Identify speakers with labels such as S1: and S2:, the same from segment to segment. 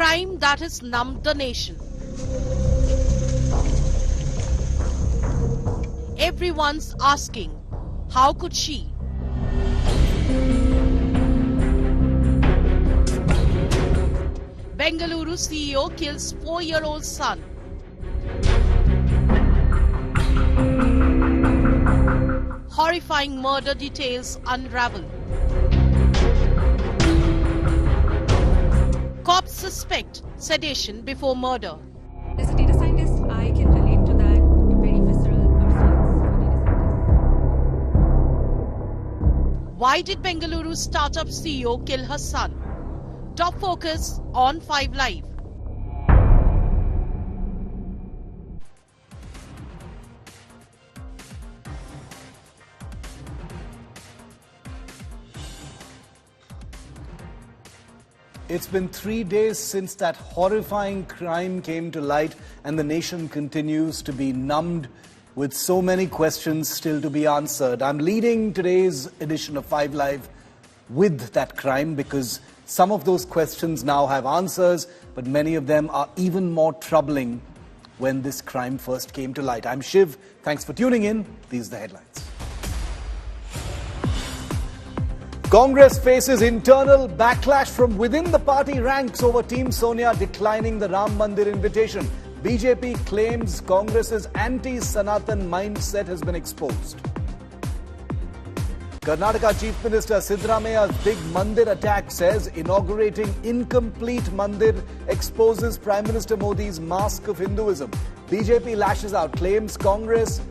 S1: crime that has numbed the nation. Everyone's asking, how could she? Bengaluru CEO kills 4-year-old son. Horrifying murder details unravel. Cops suspect sedation before murder.
S2: As a data scientist, I can relate to that very visceral response.
S1: Why did Bengaluru startup CEO kill her son? Top focus on 5 Live.
S3: It's been 3 days since that horrifying crime came to light, and the nation continues to be numbed with so many questions still to be answered. I'm leading today's edition of 5 Live with that crime because some of those questions now have answers, but many of them are even more troubling when this crime first came to light. I'm Shiv. Thanks for tuning in. These are the headlines. Congress faces internal backlash from within the party ranks over Team Sonia declining the Ram Mandir invitation. BJP claims Congress's anti-Sanatan mindset has been exposed. Karnataka Chief Minister Siddaramaia's big Mandir attack says inaugurating incomplete Mandir exposes Prime Minister Modi's mask of Hinduism. BJP lashes out, claims Congress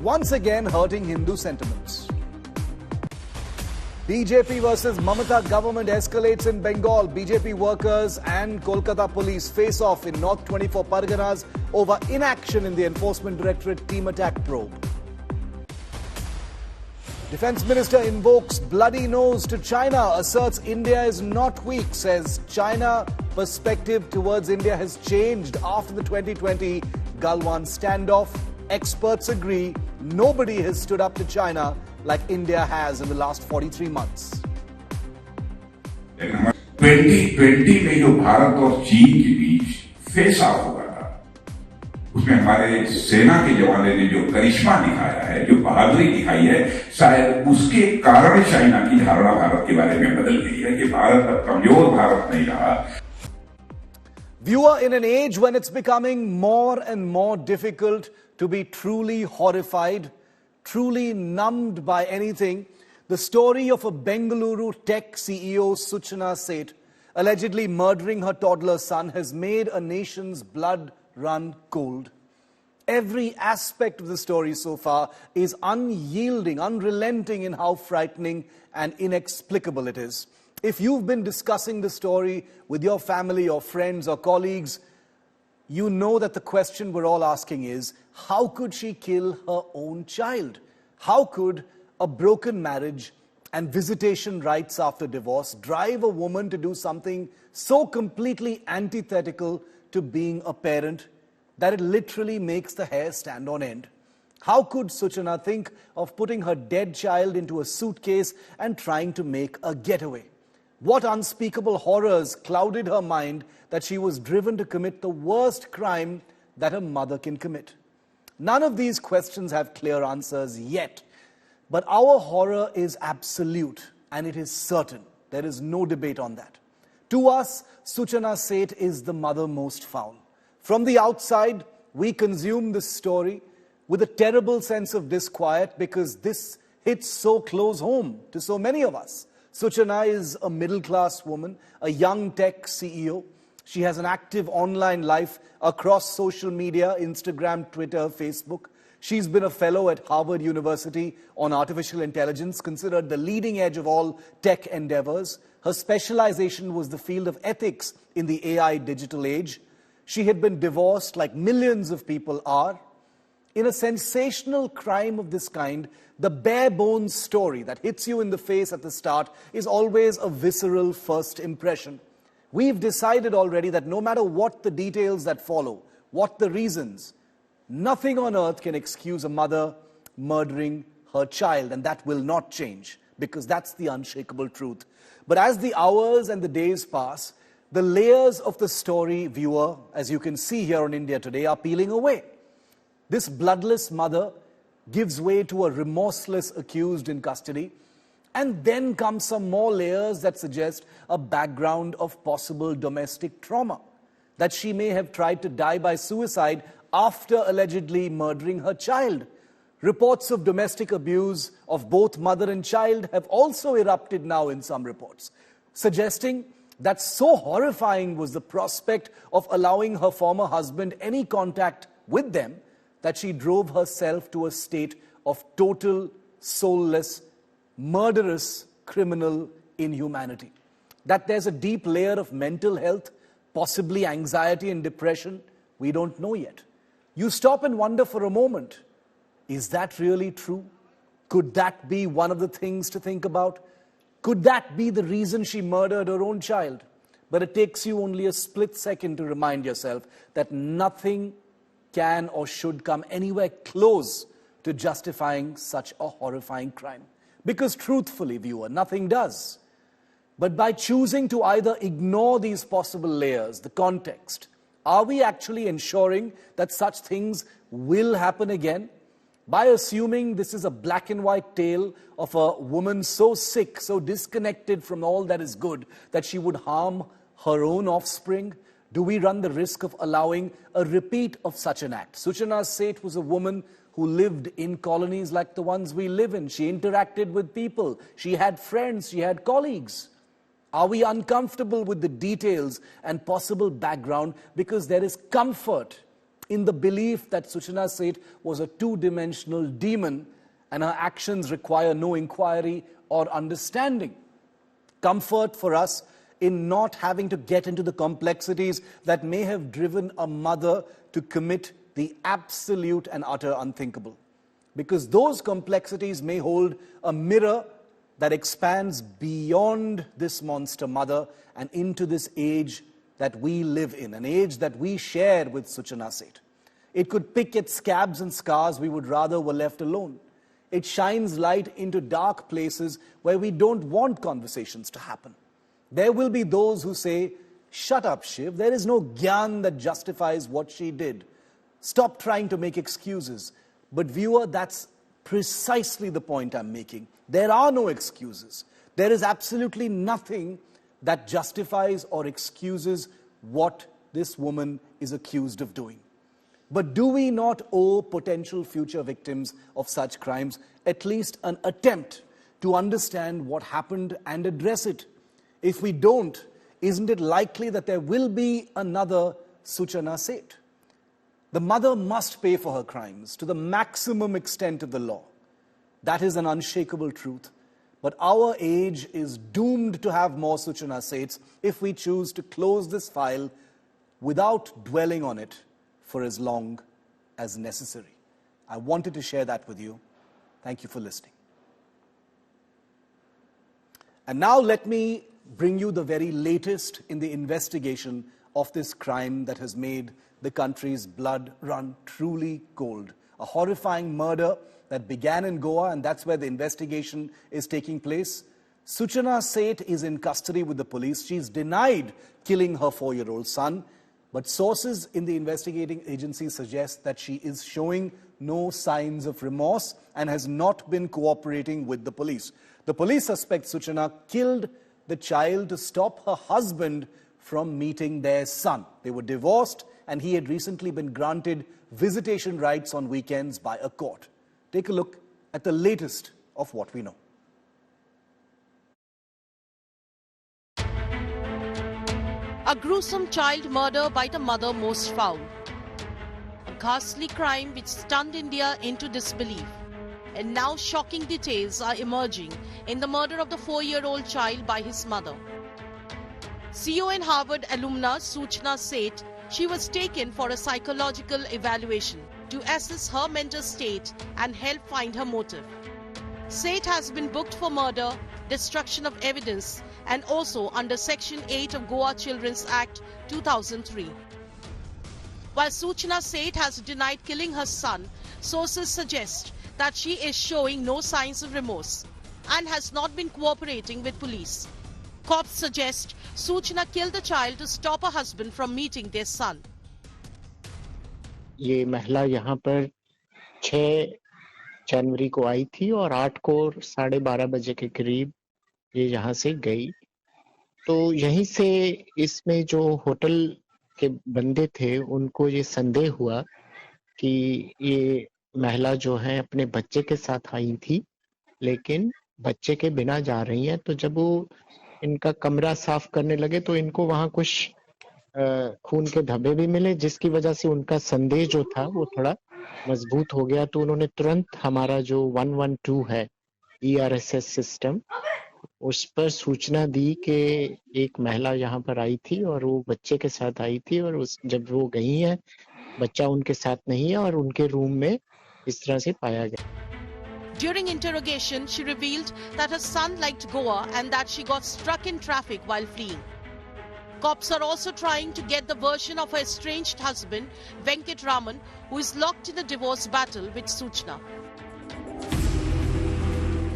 S3: once again hurting Hindu sentiments. BJP versus Mamata government escalates in Bengal. BJP workers and Kolkata police face off in North 24 Parganas over inaction in the Enforcement Directorate team attack probe. Defence Minister invokes bloody nose to China, asserts India is not weak, says China perspective towards India has changed after the 2020 Galwan standoff. Experts agree nobody has stood up to China like India has in the last 43 months.
S4: 2020 में जो भारत और चीन के बीच face of हुआ था, उसमें हमारे सेना के जवानों ने जो करिश्मा दिखाया है, जो बहादुरी दिखाई है, शायद उसके कारण चाइना की धारणा भारत के बारे में बदल गई है कि भारत अब कमजोर भारत नहीं रहा.
S3: Viewer, in an age when it's becoming more and more difficult to be truly horrified, truly numbed by anything, the story of a Bengaluru tech CEO, Suchana Seth, allegedly murdering her toddler son has made a nation's blood run cold. Every aspect of the story so far is unyielding, unrelenting in how frightening and inexplicable it is. If you've been discussing the story with your family or friends or colleagues, you know that the question we're all asking is, how could she kill her own child? How could a broken marriage and visitation rights after divorce drive a woman to do something so completely antithetical to being a parent that it literally makes the hair stand on end? How could Suchana think of putting her dead child into a suitcase and trying to make a getaway? What unspeakable horrors clouded her mind that she was driven to commit the worst crime that a mother can commit? None of these questions have clear answers yet. But our horror is absolute and it is certain. There is no debate on that. To us, Suchana Seth is the mother most foul. From the outside, we consume this story with a terrible sense of disquiet because this hits so close home to so many of us. Suchana is a middle-class woman, a young tech CEO. She has an active online life across social media, Instagram, Twitter, Facebook. She's been a fellow at Harvard University on artificial intelligence, considered the leading edge of all tech endeavors. Her specialization was the field of ethics in the AI digital age. She had been divorced like millions of people are. In a sensational crime of this kind, the bare bones story that hits you in the face at the start is always a visceral first impression. We've decided already that no matter what the details that follow, what the reasons, nothing on earth can excuse a mother murdering her child, and that will not change because that's the unshakable truth. But as the hours and the days pass, The layers of the story, viewer, as you can see here on India Today, are peeling away. This bloodless mother gives way to a remorseless accused in custody, and then come some more layers that suggest a background of possible domestic trauma, that she may have tried to die by suicide after allegedly murdering her child. Reports of domestic abuse of both mother and child have also erupted now in some reports, suggesting that so horrifying was the prospect of allowing her former husband any contact with them that she drove herself to a state of total, soulless, murderous, criminal inhumanity. That there's a deep layer of mental health, possibly anxiety and depression, we don't know yet. You stop and wonder for a moment, is that really true? Could that be one of the things to think about? Could that be the reason she murdered her own child? But it takes you only a split second to remind yourself that nothing can or should come anywhere close to justifying such a horrifying crime. Because truthfully, viewer, nothing does. But by choosing to either ignore these possible layers, the context, are we actually ensuring that such things will happen again? By assuming this is a black and white tale of a woman so sick, so disconnected from all that is good, that she would harm her own offspring, do we run the risk of allowing a repeat of such an act? Suchana Seth was a woman who lived in colonies like the ones we live in. She interacted with people. She had friends. She had colleagues. Are we uncomfortable with the details and possible background because there is comfort in the belief that Suchana Seth was a two-dimensional demon and her actions require no inquiry or understanding? Comfort for us in not having to get into the complexities that may have driven a mother to commit the absolute and utter unthinkable. Because those complexities may hold a mirror that expands beyond this monster mother and into this age that we live in, an age that we share with Suchana Seth. It could pick at scabs and scars we would rather were left alone. It shines light into dark places where we don't want conversations to happen. There will be those who say, "Shut up, Shiv, there is no gyan that justifies what she did. Stop trying to make excuses." But viewer, that's precisely the point I'm making. There are no excuses. There is absolutely nothing that justifies or excuses what this woman is accused of doing. But do we not owe potential future victims of such crimes at least an attempt to understand what happened and address it? If we don't, isn't it likely that there will be another Suchana Seth? The mother must pay for her crimes to the maximum extent of the law. That is an unshakable truth. But our age is doomed to have more Suchana Seths if we choose to close this file without dwelling on it for as long as necessary. I wanted to share that with you. Thank you for listening. And now let me bring you the very latest in the investigation of this crime that has made the country's blood run truly cold. A horrifying murder that began in Goa, and that's where the investigation is taking place. Suchana Seth is in custody with the police. She's denied killing her 4-year-old son, but sources in the investigating agency suggest that she is showing no signs of remorse and has not been cooperating with the police. The police suspect Suchana killed the child to stop her husband from meeting their son. They were divorced, and he had recently been granted visitation rights on weekends by a court. Take a look at the latest of what we know.
S1: A gruesome child murder by the mother most foul. A ghastly crime which stunned India into disbelief. And now shocking details are emerging in the murder of the 4-year-old child by his mother. CO and Harvard alumna Suchana Seth, she was taken for a psychological evaluation to assess her mental state and help find her motive. Seth has been booked for murder, destruction of evidence, and also under Section 8 of Goa Children's Act 2003. While Suchana Seth has denied killing her son, sources suggest that she is showing no signs of remorse and has not been cooperating with police. Cops suggest Suchana killed the child to stop her husband from meeting their son.
S5: ये महिला यहाँ पर 6 जनवरी को आई थी और 8 को 12:30 बजे के करीब ये यहाँ से गई। तो यहीं से इसमें जो होटल के बंदे थे उनको ये संदेह हुआ कि ये महिला जो है अपने बच्चे के साथ आई थी, लेकिन बच्चे के बिना जा रही है। तो जब वो इनका कमरा साफ करने लगे तो इनको वहां कुछ खून के धब्बे भी मिले, जिसकी वजह से उनका संदेह जो था वो थोड़ा मजबूत हो गया। तो उन्होंने तुरंत हमारा जो 112 है ERSS सिस्टम, उस पर सूचना दी कि एक महिला यहाँ पर आई थी और वो बच्चे के साथ आई थी, और जब वो गई है बच्चा उनके साथ नहीं है और उनके रूम में इस तरह से पाया गया।
S1: During interrogation, she revealed that her son liked Goa and that she got struck in traffic while fleeing. Cops are also trying to get the version of her estranged husband, Venkat Raman, who is locked in a divorce battle with Suchana.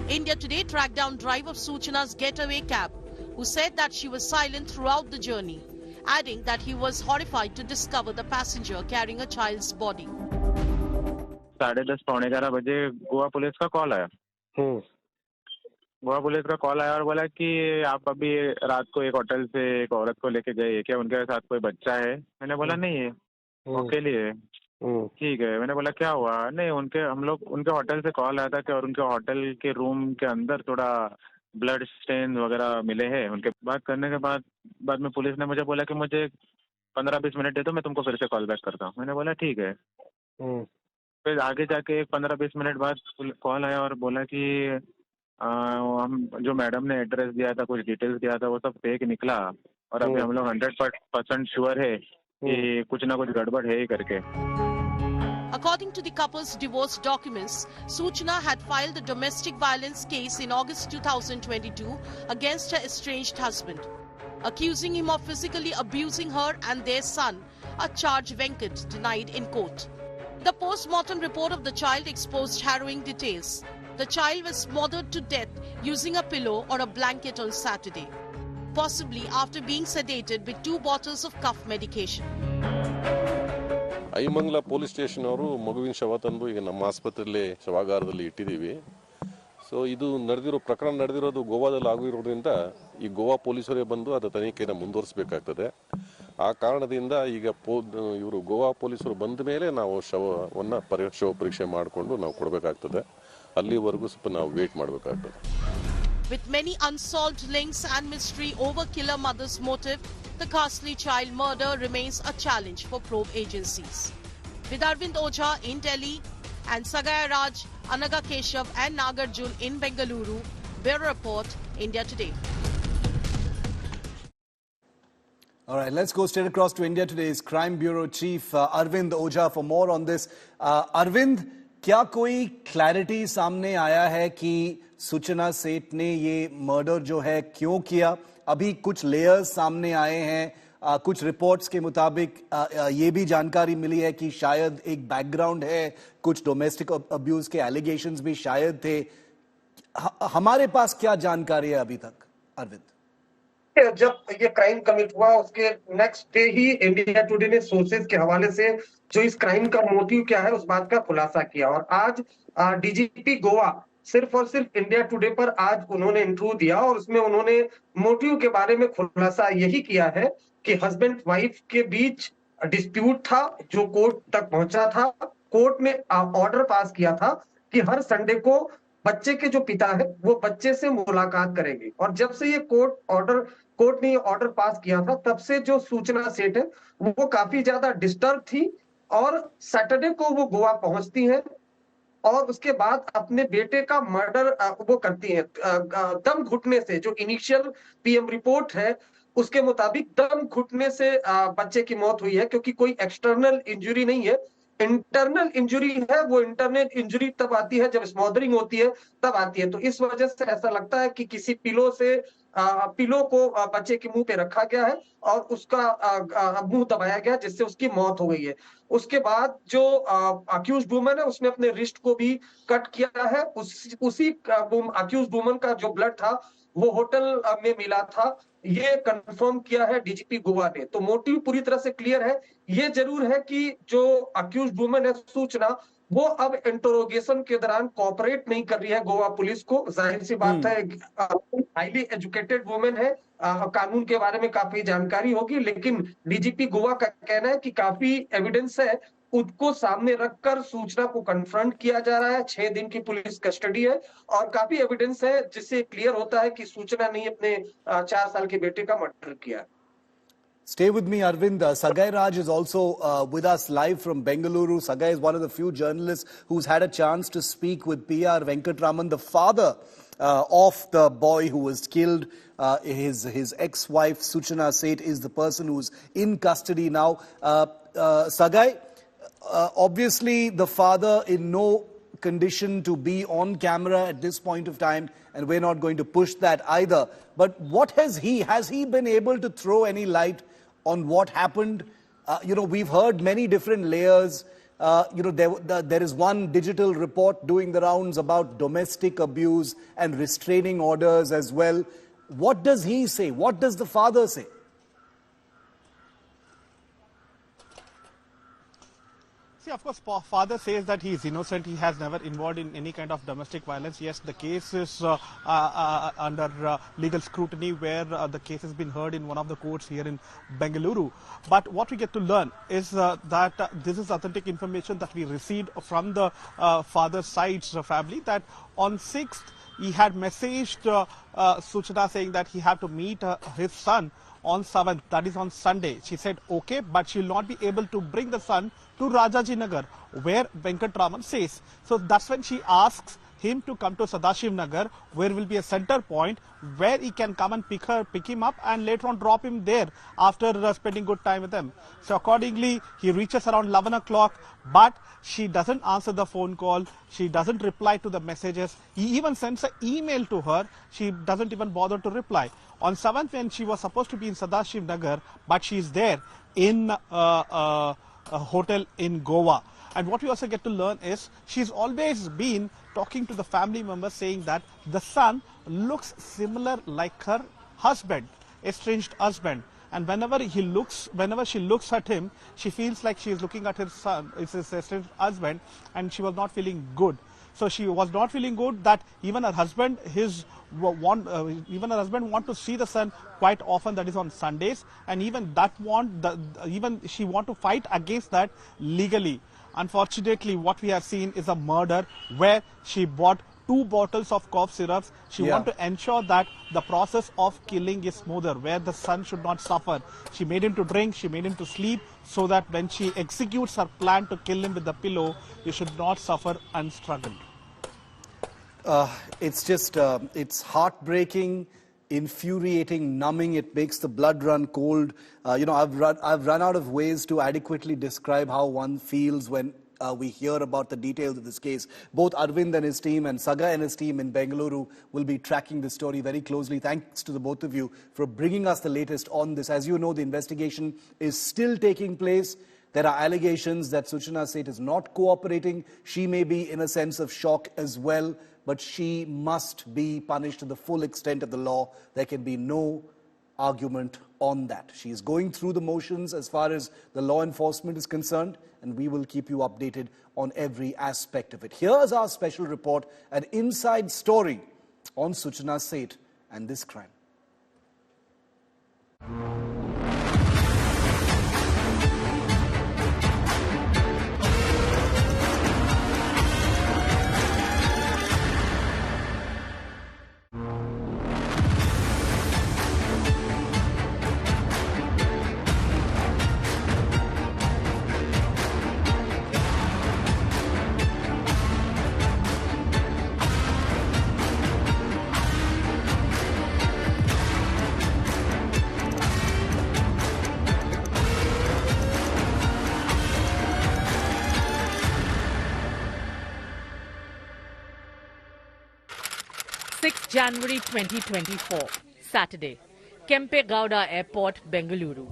S1: India Today tracked down driver of Suchana's getaway cab, who said that she was silent throughout the journey, adding that he was horrified to discover the passenger carrying a child's body.
S6: 10:30 पौने 11 बजे Goa police का call आया। Goa police का call आया और बोला कि आप अभी रात को एक होटल से एक औरत को लेके गए, क्या उनके साथ कोई बच्चा है? मैंने बोला नहीं है, अकेली है। ठीक है, मैंने बोला क्या हुआ? नहीं, उनके होटल से कॉल आया था कि और उनके होटल के रूम के अंदर थोड़ा ब्लड स्टेन वगैरह मिले हैं। उनके बात करने के बाद में पुलिस ने मुझे बोला कि मुझे 15-20 मिनट दे दो, मैं तुमको फिर से कॉल बैक करता हूँ। मैंने बोला ठीक है। फिर आगे जाके 15-20 मिनट बाद कॉल आया और बोला कि हम जो मैडम ने एड्रेस दिया था, कुछ डिटेल्स दिया था, वो सब फेक निकला और अभी हम लोग 100% श्योर है कि कुछ ना कुछ गड़बड़ है ही करके।
S1: According to the couple's divorce documents, Suchana had filed a domestic violence case in August 2022 against her estranged husband, accusing him of physically abusing her and their son, a charge Venkat denied in court. The post-mortem report of the child exposed harrowing details. The child was smothered to death using a pillow or a blanket on Saturday, possibly after being sedated with 2 bottles of cough medication.
S7: Aimangala police station ಅವರು ಮಗುವಿನ ಶವ ತಂದು ಈಗ ನಮ್ಮ ಆಸ್ಪತ್ರೆಯಲ್ಲಿ ಶವಾಗಾರದಲ್ಲಿ ಇಟ್ಟಿದ್ದೀವಿ. So ಇದು ಪ್ರಕರಣ ನಡೆದಿರೋದು ಗೋವಾದಲ್ಲಿ ಆಗಿರೋದ್ರಿಂದ ಈ ಗೋವಾ ಪೊಲೀಸರೇ ಬಂದು ಅದರ ತನಿಖೆಯನ್ನು ಮುಂದುವರಿಸಬೇಕಾಗ್ತದೆ. ಆ ಕಾರಣದಿಂದ ಈಗ ಇವರು ಗೋವಾ ಪೊಲೀಸರು ಬಂದ ಮೇಲೆ ನಾವು ಶವವನ್ನು ಶವ ಪರೀಕ್ಷೆ ಮಾಡಿಕೊಂಡು ನಾವು ಕೊಡಬೇಕಾಗ್ತದೆ. ಅಲ್ಲಿವರೆಗೂ ಸ್ವಲ್ಪ ನಾವು ವೇಟ್ ಮಾಡಬೇಕಾಗ್ತದೆ.
S1: With many unsolved links and mystery over killer mother's motive, the ghastly child murder remains a challenge for probe agencies. With Arvind Oja in Delhi and Sagaya Raj, Anaga Keshav and Nagarjun in Bengaluru, Bureau Report, India Today.
S3: All right, let's go straight across to India Today's Crime Bureau Chief Arvind Oja for more on this. Arvind, क्या कोई clarity सामने आया है कि सुचना सेठ ने ये मर्डर जो है क्यों किया? अभी कुछ लेयर्स सामने आए हैं, कुछ रिपोर्ट्स के मुताबिक ये भी जानकारी मिली है कि शायद एक बैकग्राउंड है, कुछ डोमेस्टिक अब्यूज के एलिगेशंस भी शायद थे। हमारे पास क्या जानकारी है अभी तक, अरविंद?
S8: जब ये क्राइम कमिट हुआ उसके नेक्स्ट डे ही इंडिया टुडे ने सोर्सेज के हवाले से जो इस क्राइम का मोटिव क्या है उस बात का खुलासा किया। और आज डीजीपी गोवा सिर्फ और सिर्फ इंडिया टुडे पर आज उन्होंने इंटरव्यू दिया और उसमें उन्होंने मोटिव के बारे में खुलासा यही किया है कि हस्बैंड वाइफ के बीच डिस्प्यूट था जो कोर्ट तक पहुंचा था। कोर्ट ने ऑर्डर पास किया था कि हर संडे को बच्चे के जो पिता है वो बच्चे से मुलाकात करेंगे। और जब से ये कोर्ट ने ये ऑर्डर पास किया था तब से जो सूचना सेठ है वो काफी ज्यादा डिस्टर्ब थी और सैटरडे को वो गोवा पहुंचती हैं और उसके बाद अपने बेटे का मर्डर वो करती हैं। दम घुटने से, जो इनिशियल पीएम रिपोर्ट है उसके मुताबिक दम घुटने से बच्चे की मौत हुई है, क्योंकि कोई एक्सटर्नल इंजरी नहीं है, इंटरनल इंजरी है। वो इंटरनल इंजरी तब आती है जब स्मॉदरिंग होती है, तब आती है। तो इस वजह से ऐसा लगता है कि किसी पिलो को बच्चे के मुंह पे रखा गया है और उसका मुंह दबाया गया जिससे उसकी मौत हो गई है। उसके बाद जो अक्यूज्ड वुमन है उसने अपने रिस्ट को भी कट किया है। उसी अक्यूज्ड वुमन का जो ब्लड था वो होटल में मिला था, ये कंफर्म किया है डीजीपी गोवा ने। तो मोटिव पूरी तरह से क्लियर है। ये जरूर है कि जो अक्यूज्ड वुमेन है सूचना, वो अब इंटरोगेशन के दौरान कोऑपरेट नहीं कर रही है गोवा पुलिस को। जाहिर सी बात है, हाईली एजुकेटेड वुमेन है, कानून के बारे में काफी जानकारी होगी, लेकिन डीजीपी गोवा का कहना है कि काफी एविडेंस है, उसको सामने रखकर सूचना को कन्फ्रंट किया जा रहा है। 6 दिन की पुलिस कस्टडी है और काफी एविडेंस है जिससे क्लियर होता है कि सूचना ने अपने 4 साल के बेटे का मर्डर किया।
S3: Stay with me, Arvind. Sagai Raj is also with us live from Bengaluru. Sagai is one of the few journalists who's had a chance to speak with PR Venkatraman, the father of the boy who was killed. His ex-wife, Suchana Seth, is the person who's in custody now. Sagai, obviously the father in no condition to be on camera at this point of time, and we're not going to push that either. But what has he been able to throw any light on what happened? We've heard many different layers. There is one digital report doing the rounds about domestic abuse and restraining orders as well. What does he say? What does the father say?
S9: See, of course, father says that he is innocent. He has never involved in any kind of domestic violence. Yes, the case is under legal scrutiny, where the case has been heard in one of the courts here in Bengaluru. But what we get to learn is that this is authentic information that we received from the father's side's family, that on 6th he had messaged Suchana saying that he had to meet his son on 7th, that is on Sunday. She said okay, but she will not be able to bring the son to Rajajinagar, where Venkatraman says. So that's when she asks him to come to Sadashiv Nagar, where will be a center point where he can come and pick him up and later on drop him there after spending good time with them. So accordingly, he reaches around 11 o'clock, but she doesn't answer the phone call. She doesn't reply to the messages. He even sends an email to her. She doesn't even bother to reply. On 7th, when she was supposed to be in Sadashiv Nagar, but she is there in a hotel in Goa. And what we also get to learn is she's always been talking to the family members, saying that the son looks similar like her husband, estranged husband. And whenever she looks at him, she feels like she is looking at her son, his estranged husband, and she was not feeling good. So she was not feeling good that even her husband want to see the son quite often, that is on Sundays, and even she want to fight against that legally. Unfortunately, what we have seen is a murder where she bought 2 bottles of cough syrups. She want to ensure that the process of killing is smoother, where the son should not suffer. She made him to drink, she made him to sleep, so that when she executes her plan to kill him with the pillow, he should not suffer and struggle.
S3: It's just, it's heartbreaking, infuriating, numbing. It makes the blood run cold. I've run out of ways to adequately describe how one feels when we hear about the details of this case. Both Arvind and his team and Saga and his team in Bengaluru will be tracking this story very closely. Thanks to the both of you for bringing us the latest on this. As you know, the investigation is still taking place. There are allegations that Suchana Seth is not cooperating. She may be in a sense of shock as well, but she must be punished to the full extent of the law. There can be no argument on that. She is going through the motions as far as the law enforcement is concerned, and we will keep you updated on every aspect of it. Here's our special report, an inside story on Suchana Seth and this crime.
S10: January 2024, Saturday, Kempe Gowda Airport, Bengaluru.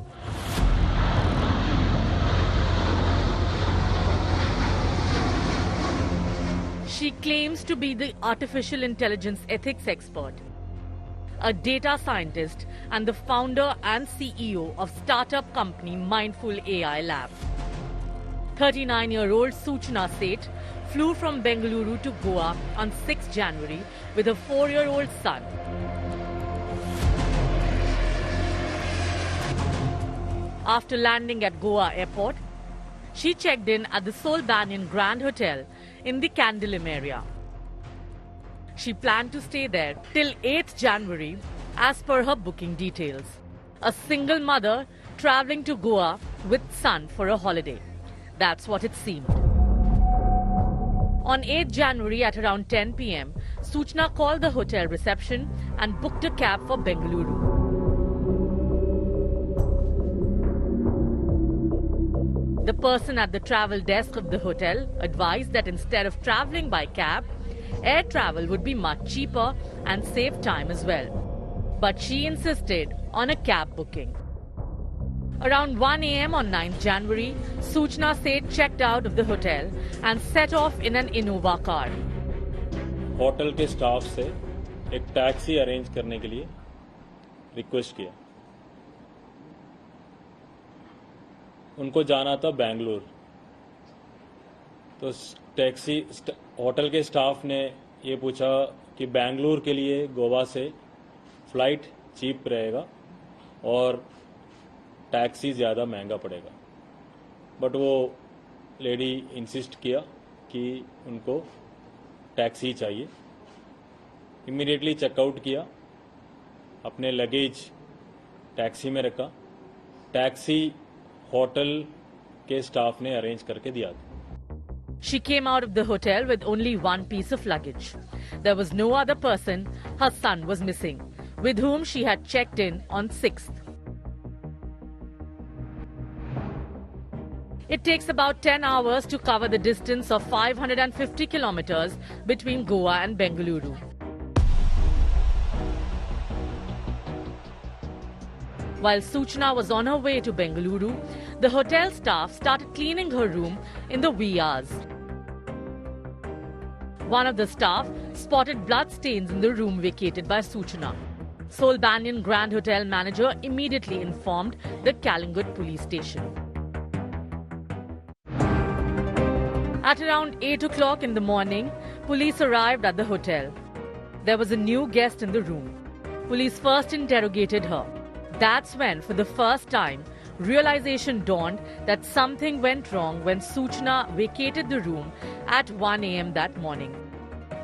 S10: She claims to be the artificial intelligence ethics expert. a data scientist and the founder and CEO of startup company Mindful AI Lab. 39-year-old Suchana Seth flew from Bengaluru to Goa on 6 January with a 4-year-old son. After landing at Goa airport, she checked in at the Sol Banyan Grand Hotel in the Candilim area. She planned to stay there till 8th January as per her booking details. A single mother travelling to Goa with son for a holiday. That's what it seemed. On 8th January at around 10 p.m, Suchana called the hotel reception and booked a cab for Bengaluru. The person at the travel desk of the hotel advised that instead of travelling by cab, air travel would be much cheaper and save time as well. But she insisted on a cab booking. Around 1 a.m. on 9th January, Suchana Seth checked out of the hotel and set off in an Innova car.
S11: Hotel के staff से एक taxi arrange करने के लिए request किया. उनको जाना था बेंगलुरु. तो टैक्सी होटल के स्टाफ ने ये पूछा कि बेंगलुरु के लिए गोवा से फ्लाइट चीप रहेगा और टैक्सी ज़्यादा महंगा पड़ेगा. बट वो लेडी इंसिस्ट किया कि उनको टैक्सी चाहिए. इमीडिएटली चेकआउट किया, अपने लगेज टैक्सी में रखा. टैक्सी होटल के स्टाफ ने अरेंज करके दिया.
S10: She came out of the hotel with only one piece of luggage. There was no other person. Her son was missing, with whom she had checked in on 6th. It takes about 10 hours to cover the distance of 550 kilometers between Goa and Bengaluru. While Suchana was on her way to Bengaluru, the hotel staff started cleaning her room in the wee hours. One of the staff spotted bloodstains in the room vacated by Suchana. Sol Banyan Grand Hotel manager immediately informed the Kalingut police station. At around 8 o'clock in the morning, police arrived at the hotel. There was a new guest in the room. Police first interrogated her. That's when, for the first time, realization dawned that something went wrong when Suchana vacated the room at 1 a.m. that morning.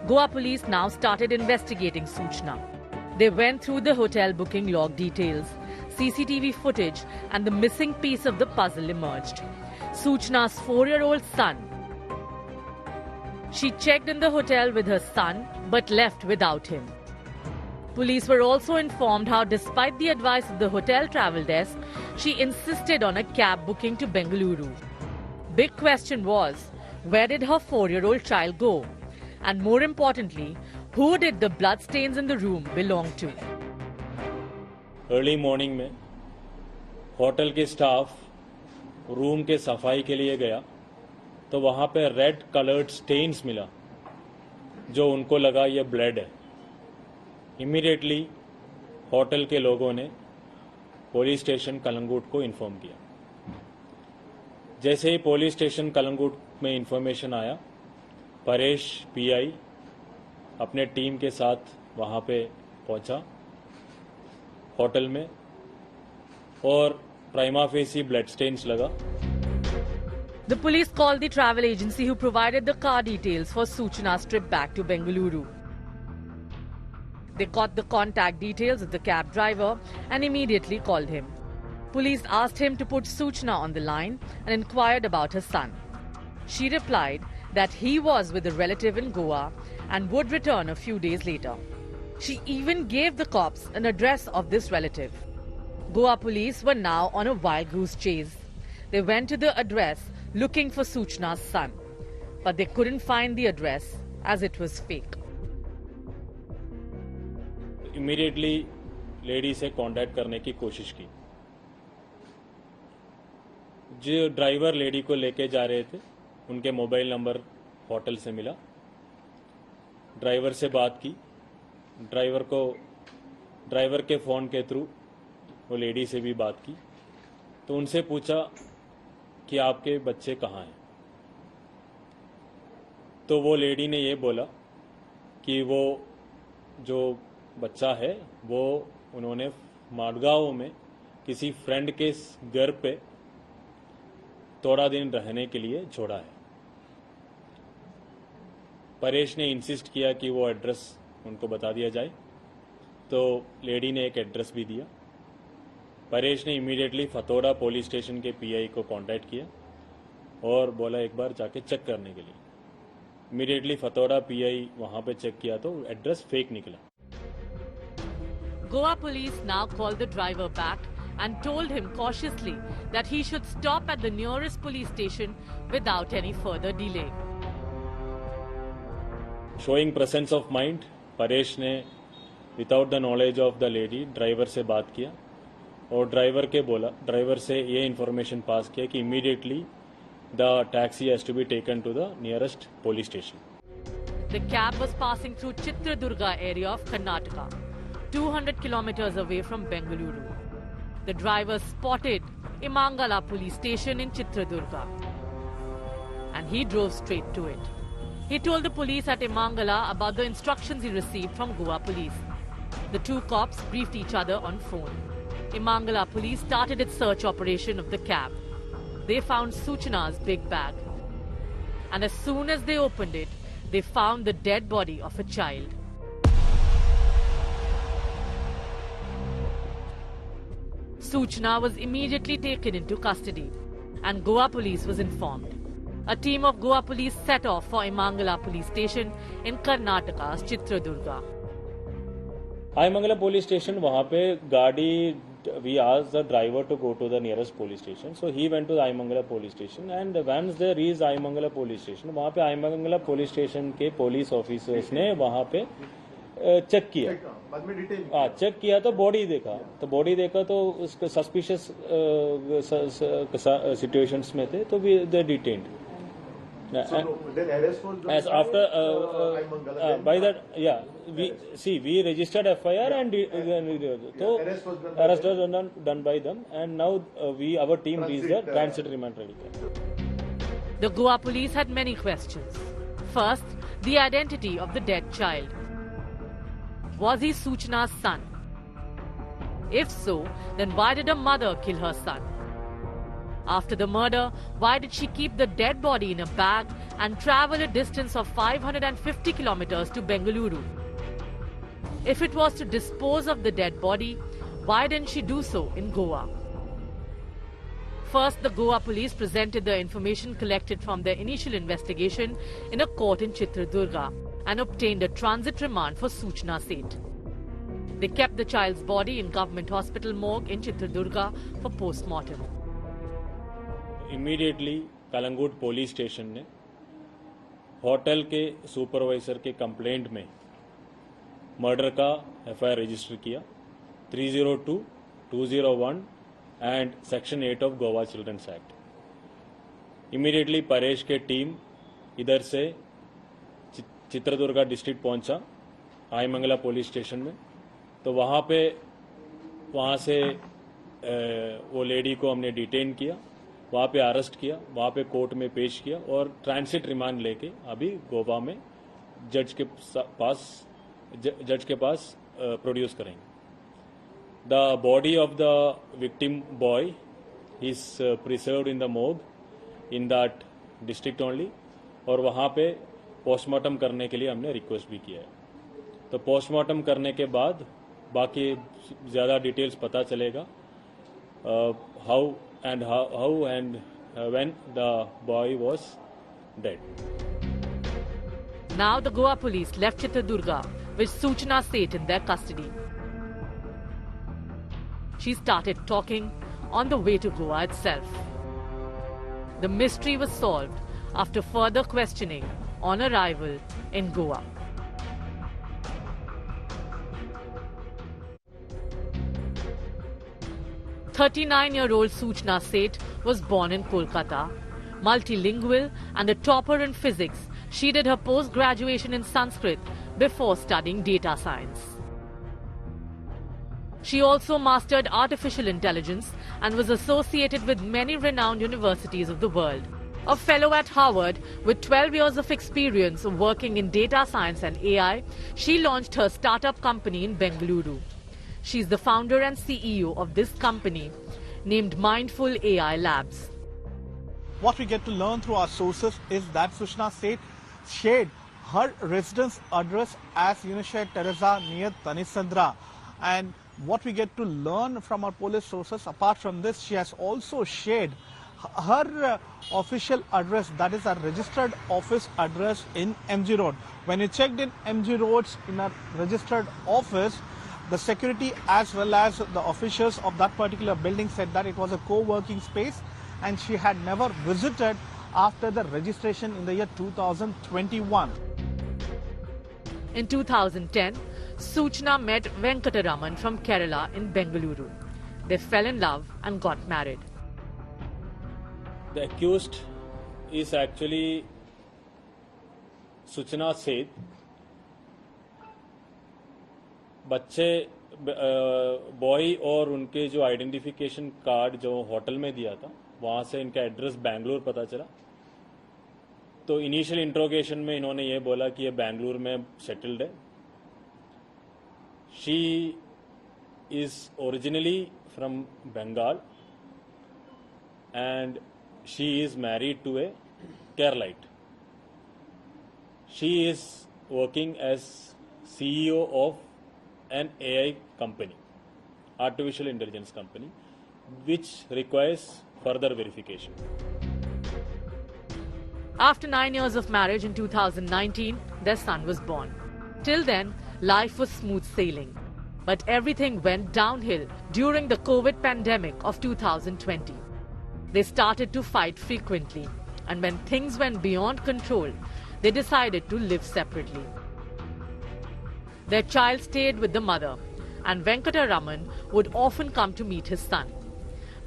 S10: Goa police now started investigating Suchana. They went through the hotel booking log details. CCTV footage and the missing piece of the puzzle emerged. Suchana's 4-year-old son. She checked in the hotel with her son but left without him. Police were also informed how, despite the advice of the hotel travel desk, she insisted on a cab booking to Bengaluru. Big question was, where did her 4-year-old child go? And more importantly, who did the bloodstains in the room belong to?
S11: Early morning में hotel के staff room के सफाई के लिए गया तो वहाँ पे रेड कलर्ड स्टेन्स मिला, जो उनको लगा ये ब्लड है. इमीडिएटली होटल के लोगों ने पुलिस स्टेशन कलंगुट को इन्फॉर्म किया. जैसे ही पुलिस स्टेशन कलंगुट में इंफॉर्मेशन आया, परेश पीआई अपने टीम के साथ वहाँ पे पहुँचा होटल में और प्राइमा फेसी ब्लड स्टेन्स लगा.
S10: The police called the travel agency who provided the car details for Suchana's trip back to Bengaluru. They got the contact details of the cab driver and immediately called him. Police asked him to put Suchana on the line and inquired about her son. She replied that he was with a relative in Goa and would return a few days later. She even gave the cops an address of this relative. Goa police were now on a wild goose chase. They went to the address looking for Suchana's son, but they couldn't find the address as it was fake.
S11: Immediately lady से contact करने की कोशिश की. जो driver lady को लेके जा रहे थे, उनके मोबाइल नंबर होटल से मिला. ड्राइवर से बात की. ड्राइवर को ड्राइवर के फ़ोन के थ्रू वो लेडी से भी बात की, तो उनसे पूछा कि आपके बच्चे कहाँ हैं। तो वो लेडी ने ये बोला कि वो जो बच्चा है वो उन्होंने माडगांव में किसी फ्रेंड के घर पे थोड़ा दिन रहने के लिए छोड़ा है। परेश ने इंसिस्ट किया कि वो एड्रेस उनको बता दिया जाए, तो लेडी ने एक एड्रेस भी दिया। परेश ने इमीडिएटली फतोड़ा पुलिस स्टेशन के पीआई को कांटेक्ट किया और बोला एक बार जाके चेक करने के लिए। इमीडिएटली फतोड़ा पीआई वहां पे चेक किया तो एड्रेस फेक निकला।
S10: Goa police now called the driver back and told him cautiously that he should stop at the nearest police station without any further delay.
S11: Showing presence of mind, Paresh ने without the knowledge of the lady driver से बात किया और driver से ये information pass किया कि immediately the taxi has to be taken to the nearest police station.
S10: The cab was passing through Chitradurga area of Karnataka, 200 kilometers away from Bengaluru. The driver spotted Imangala police station in Chitradurga and he drove straight to it. He told the police at Imangala about the instructions he received from Goa police. The two cops briefed each other on phone. Imangala police started its search operation of the cab. They found Suchana's big bag. And as soon as they opened it, they found the dead body of a child. Suchana was immediately taken into custody and Goa police was informed. A team of Goa police set off for Imangala police station in Karnataka's Chitradurga.
S11: Imangala police station, वहाँ पे गाड़ी, we asked the driver to go to the nearest police station. So he went to the Imangala police station and once they reached Imangala police station, वहाँ पे Imangala police station के police officers ने वहाँ पे check किया। Check किया तो body देखा तो उसके सस्पिशियस सिचुएशंस में थे तो दे detained. As after by that, yeah, we registered FIR and so arrest was done by them, and now our team reached the transit remand ready.
S10: The Goa police had many questions. First, the identity of the dead child. Was he Suchana's son? If so, then why did a mother kill her son? After the murder, why did she keep the dead body in a bag and travel a distance of 550 kilometers to Bengaluru? If it was to dispose of the dead body, why didn't she do so in Goa? First, the Goa police presented the information collected from their initial investigation in a court in Chitradurga and obtained a transit remand for Suchana Seth. They kept the child's body in government hospital morgue in Chitradurga for post-mortem.
S11: Immediately, Kalangut police station ने hotel के supervisor के complaint में murder का FIR register किया 302, 201 and section 8 of Goa children's act. Immediately Paresh के team इधर से Chitradurga district पहुंचा आईमंगला पुलिस स्टेशन में, तो वहाँ से वो लेडी को हमने डिटेन किया, वहाँ पे अरेस्ट किया, वहाँ पे कोर्ट में पेश किया और ट्रांसिट रिमांड लेके अभी गोवा में जज के पास प्रोड्यूस करेंगे। The body of the victim boy is preserved in the morgue in that district only, और वहाँ पे पोस्टमार्टम करने के लिए हमने रिक्वेस्ट भी किया है। तो पोस्टमार्टम करने के बाद बाकी ज़्यादा डिटेल्स पता चलेगा how and when the boy was dead.
S10: Now the Goa police left Chitradurga with Suchana Seth in their custody. She started talking on the way to Goa itself. The mystery was solved after further questioning on arrival in Goa. "39-year-old Suchana Seth was born in Kolkata. Multilingual and a topper in physics, she did her post-graduation in Sanskrit before studying data science. She also mastered artificial intelligence and was associated with many renowned universities of the world. A fellow at Harvard with 12 years of experience working in data science and AI, she launched her startup company in Bengaluru. She's the founder and CEO of this company named Mindful AI Labs.
S9: What we get to learn through our sources is that Suchana Seth shared her residence address as Unished Teresa near Tanisandra. And what we get to learn from our police sources, apart from this, she has also shared her official address, that is her registered office address in MG Road. When you checked in MG Roads in her registered office, the security as well as the officials of that particular building said that it was a co-working space and she had never visited after the registration in the year 2021.
S10: In 2010, Suchana met Venkataraman from Kerala in Bengaluru. They fell in love and got married.
S11: The accused is actually Suchana Seth. बच्चे boy और उनके जो identification card जो hotel में दिया था वहाँ से इनका एड्रेस बेंगलुरु पता चला. तो इनिशियल इंट्रोगेशन में इन्होंने ये बोला कि ये बेंगलुरु में सेटल्ड है. She is originally from Bengal and she is married to a Keralite. She is working as CEO of an AI company, artificial intelligence company, which requires further verification.
S10: After 9 years of marriage in 2019, their son was born. Till then, life was smooth sailing. But everything went downhill during the COVID pandemic of 2020. They started to fight frequently, and when things went beyond control, they decided to live separately. Their child stayed with the mother, and Venkataraman would often come to meet his son.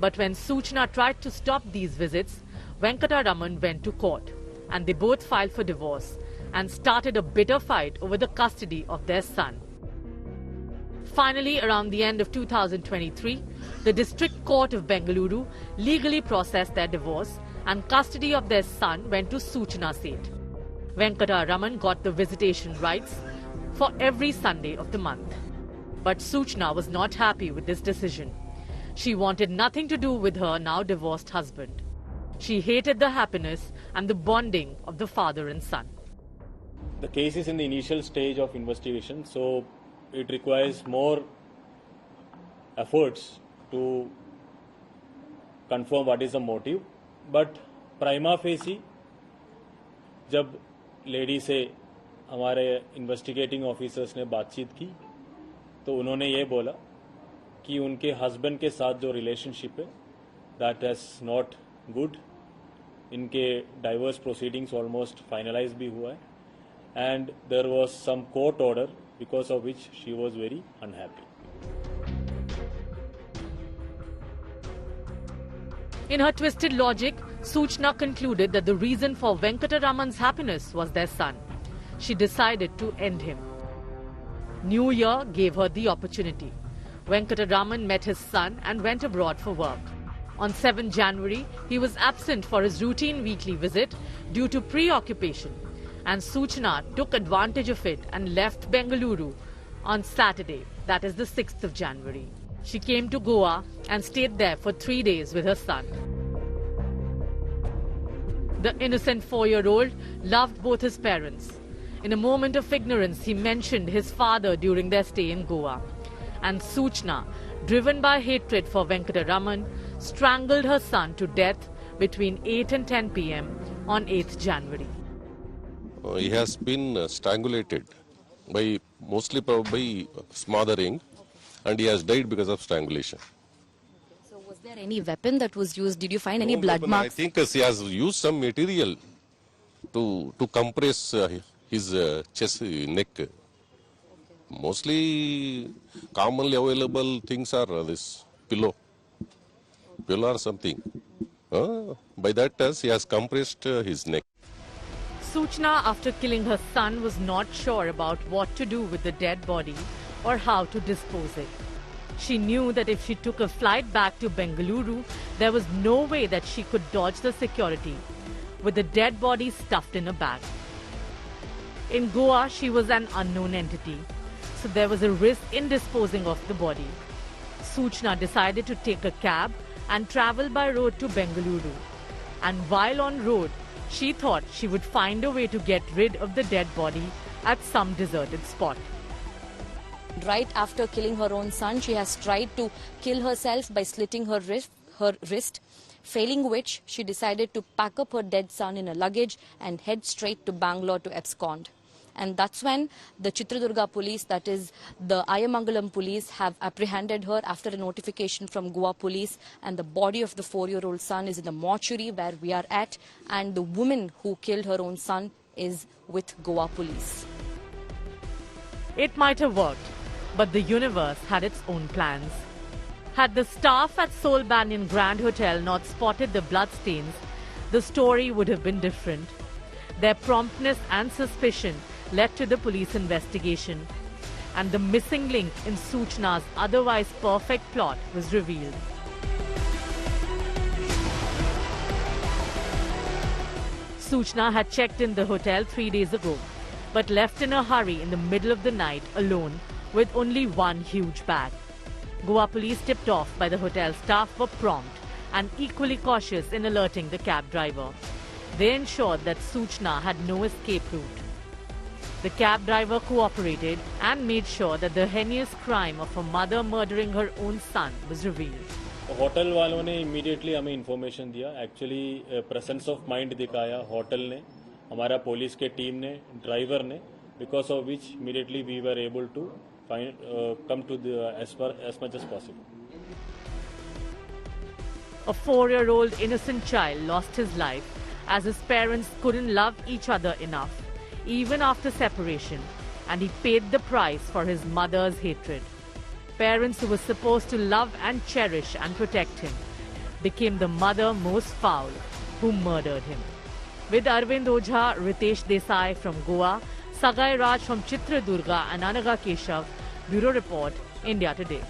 S10: But when Suchana tried to stop these visits, Venkataraman went to court, and they both filed for divorce and started a bitter fight over the custody of their son. Finally, around the end of 2023, the District Court of Bengaluru legally processed their divorce, and custody of their son went to Suchana Seth. Venkataraman got the visitation rights for every Sunday of the month. But Suchana was not happy with this decision. She wanted nothing to do with her now divorced husband. She hated the happiness and the bonding of the father and son.
S11: The case is in the initial stage of investigation, so it requires more efforts to confirm what is the motive. But prima facie, जब lady से हमारे investigating officers ने बातचीत की तो उन्होंने ये बोला कि उनके हस्बैंड के साथ जो रिलेशनशिप है दैट हैज नॉट गुड. इनके डाइवोर्स प्रोसीडिंग्स ऑलमोस्ट फाइनलाइज भी हुआ है and there was some court order because of which she was very unhappy.
S10: In her twisted logic, Suchana concluded that the reason for Venkataraman's happiness was their son. She decided to end him. New Year gave her the opportunity. Venkataraman met his son and went abroad for work. On 7 January, he was absent for his routine weekly visit due to preoccupation, and Suchana took advantage of it and left Bengaluru on Saturday, that is the 6th of January. She came to Goa and stayed there for 3 days with her son. The innocent 4-year-old loved both his parents. In a moment of ignorance, he mentioned his father during their stay in Goa. And Suchana, driven by hatred for Venkataraman, strangled her son to death between 8 and 10 p.m. on 8th January.
S7: He has been strangulated mostly by smothering, and he has died because of strangulation.
S12: So was there any weapon that was used? Did you find any blood
S7: weapon.
S12: marks?
S7: I think he has used some material to compress his chest, neck. Mostly commonly available things are this pillow or something. By that he has compressed his neck.
S10: Suchana, after killing her son, was not sure about what to do with the dead body or how to dispose it. She knew that if she took a flight back to Bengaluru, there was no way that she could dodge the security, with the dead body stuffed in a bag. In Goa, she was an unknown entity, so there was a risk in disposing of the body. Suchana decided to take a cab and travel by road to Bengaluru. And while on road, she thought she would find a way to get rid of the dead body at some deserted spot.
S12: Right after killing her own son, she has tried to kill herself by slitting her wrist, failing which she decided to pack up her dead son in a luggage and head straight to Bangalore to abscond. And that's when the Chitradurga police, that is the Ayamangalam police, have apprehended her after a notification from Goa police, and the body of the 4-year-old son is in the mortuary where we are at, and the woman who killed her own son is with Goa police.
S10: It might have worked, but the universe had its own plans. Had the staff at Seoul Banyan Grand Hotel not spotted the bloodstains, the story would have been different. Their promptness and suspicion led to the police investigation, and the missing link in Suchana's otherwise perfect plot was revealed. Suchana had checked in the hotel 3 days ago, but left in a hurry in the middle of the night alone with only one huge bag. Goa police, tipped off by the hotel staff, were prompt and equally cautious in alerting the cab driver. They ensured that Suchana had no escape route. The cab driver cooperated and made sure that the heinous crime of a mother murdering her own son was revealed.
S11: Hotel वालों ने immediately हमें information दिया. Actually presence of mind दिखाया hotel ने, हमारा police के team ने, driver ने, because of which immediately we were able to come to as much as possible.
S10: A 4-year-old innocent child lost his life as his parents couldn't love each other enough, even after separation, and he paid the price for his mother's hatred. Parents who were supposed to love and cherish and protect him became the mother most foul who murdered him. With Arvind Ojha, Ritesh Desai from Goa, Sagai Raj from Chitradurga and Anaga Keshav, Bureau Report, India Today.